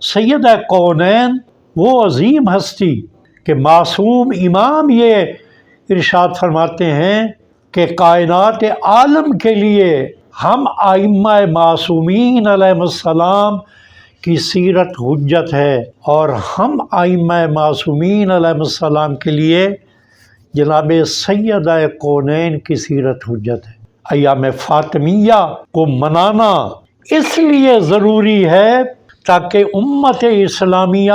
سید کونین وہ عظیم ہستی کہ معصوم امام یہ ارشاد فرماتے ہیں کہ کائنات عالم کے لیے ہم ائمہ معصومین علیہ السلام کی سیرت حجت ہے، اور ہم ائمہ معصومین علیہ السلام کے لیے جناب سیدہ کونین کی سیرت حجت ہے۔ ایام فاطمیہ کو منانا اس لیے ضروری ہے تاکہ امت اسلامیہ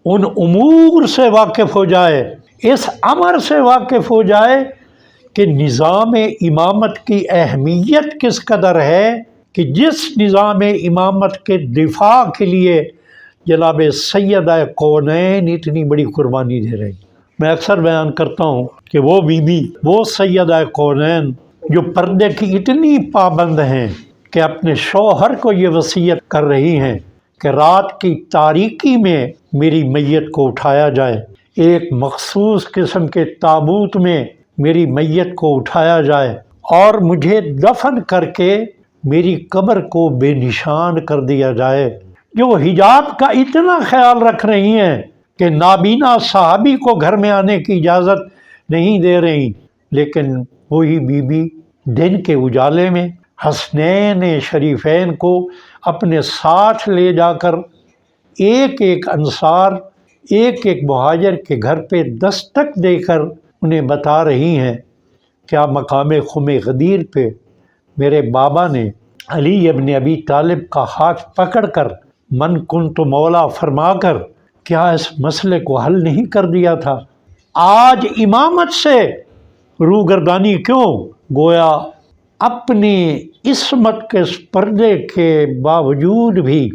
ان امور سے واقف ہو جائے، اس امر سے واقف ہو جائے کہ نظام امامت کی اہمیت کس قدر ہے، کہ جس نظام امامت کے دفاع کے لیے جناب سیدہ کونین اتنی بڑی قربانی دے رہی۔ میں اکثر بیان کرتا ہوں کہ وہ بی وہ سیدہ کونین جو پردے کی اتنی پابند ہیں کہ اپنے شوہر کو یہ وصیت کر رہی ہیں کہ رات کی تاریکی میں میری میت کو اٹھایا جائے، ایک مخصوص قسم کے تابوت میں میری میت کو اٹھایا جائے، اور مجھے دفن کر کے میری قبر کو بے نشان کر دیا جائے، جو حجاب کا اتنا خیال رکھ رہی ہیں کہ نابینا صحابی کو گھر میں آنے کی اجازت نہیں دے رہی، لیکن وہی بی دن کے اجالے میں حسنین شریفین کو اپنے ساتھ لے جا کر ایک ایک انصار، ایک ایک مہاجر کے گھر پہ دستک دے کر انہیں بتا رہی ہیں کیا مقام خم غدیر پہ میرے بابا نے علی ابن ابی طالب کا ہاتھ پکڑ کر من کنت مولا فرما کر کیا اس مسئلے کو حل نہیں کر دیا تھا؟ آج امامت سے روگردانی کیوں؟ گویا اپنی عصمت کے اس پردے کے باوجود بھی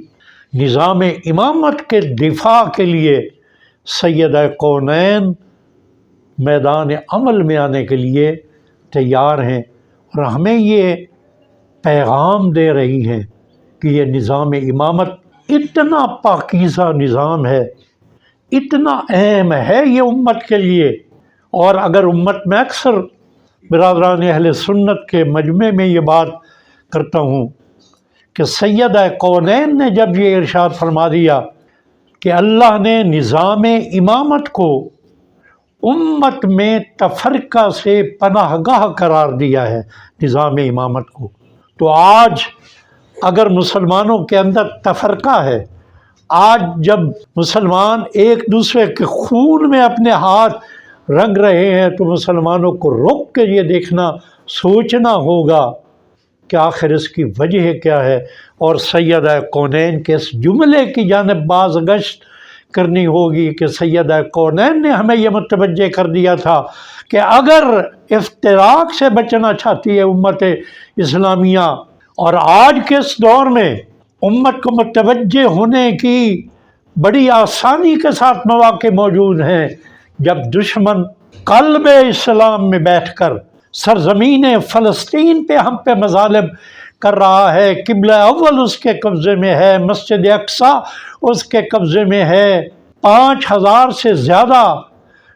نظام امامت کے دفاع کے لیے سیدہ کونین میدان عمل میں آنے کے لیے تیار ہیں، اور ہمیں یہ پیغام دے رہی ہیں کہ یہ نظام امامت اتنا پاکیزہ نظام ہے، اتنا اہم ہے یہ امت کے لیے۔ اور اگر امت میں اکثر برادران اہل سنت کے مجمع میں یہ بات کرتا ہوں کہ سیدہ کونین نے جب یہ ارشاد فرما دیا کہ اللہ نے نظام امامت کو امت میں تفرقہ سے پناہ گاہ قرار دیا ہے، نظام امامت کو، تو آج اگر مسلمانوں کے اندر تفرقہ ہے، آج جب مسلمان ایک دوسرے کے خون میں اپنے ہاتھ رنگ رہے ہیں، تو مسلمانوں کو رک کے یہ دیکھنا سوچنا ہوگا کہ آخر اس کی وجہ کیا ہے، اور سیدہ کونین کے اس جملے کی جانب بازگشت کرنی ہوگی کہ سیدہ کونین نے ہمیں یہ متوجہ کر دیا تھا کہ اگر افتراق سے بچنا چاہتی ہے امت اسلامیہ، اور آج کے اس دور میں امت کو متوجہ ہونے کی بڑی آسانی کے ساتھ مواقع موجود ہیں، جب دشمن قلب اسلام میں بیٹھ کر سرزمین فلسطین پہ ہم پہ مظالم کر رہا ہے، قبلہ اول اس کے قبضے میں ہے، مسجد اقصی اس کے قبضے میں ہے، 5000 سے زیادہ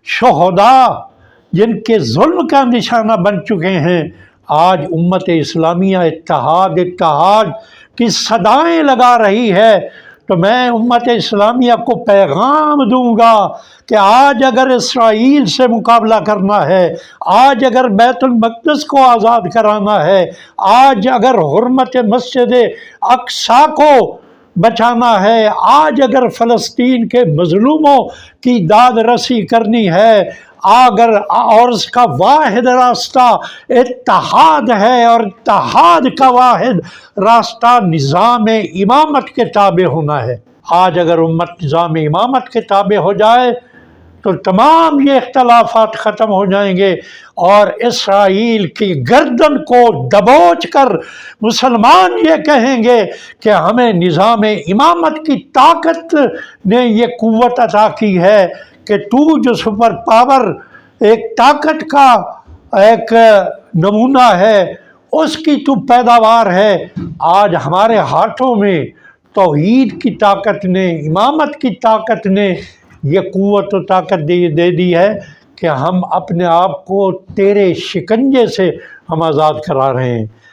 شہداء جن کے ظلم کا نشانہ بن چکے ہیں، آج امت اسلامیہ اتحاد اتحاد کی صدائیں لگا رہی ہے۔ تو میں امت اسلامیہ کو پیغام دوں گا کہ آج اگر اسرائیل سے مقابلہ کرنا ہے، آج اگر بیت المقدس کو آزاد کرانا ہے، آج اگر حرمت مسجد اقصی کو بچانا ہے، آج اگر فلسطین کے مظلوموں کی داد رسی کرنی ہے، اور اس کا واحد راستہ اتحاد ہے، اور اتحاد کا واحد راستہ نظام امامت کے تابع ہونا ہے۔ آج اگر امت نظام امامت کے تابع ہو جائے تو تمام یہ اختلافات ختم ہو جائیں گے، اور اسرائیل کی گردن کو دبوچ کر مسلمان یہ کہیں گے کہ ہمیں نظام امامت کی طاقت نے یہ قوت عطا کی ہے کہ تو جو سپر پاور ایک طاقت کا ایک نمونہ ہے، اس کی تو پیداوار ہے۔ آج ہمارے ہاتھوں میں توحید کی طاقت نے، امامت کی طاقت نے یہ قوت و طاقت دے دی ہے کہ ہم اپنے آپ کو تیرے شکنجے سے ہم آزاد کرا رہے ہیں۔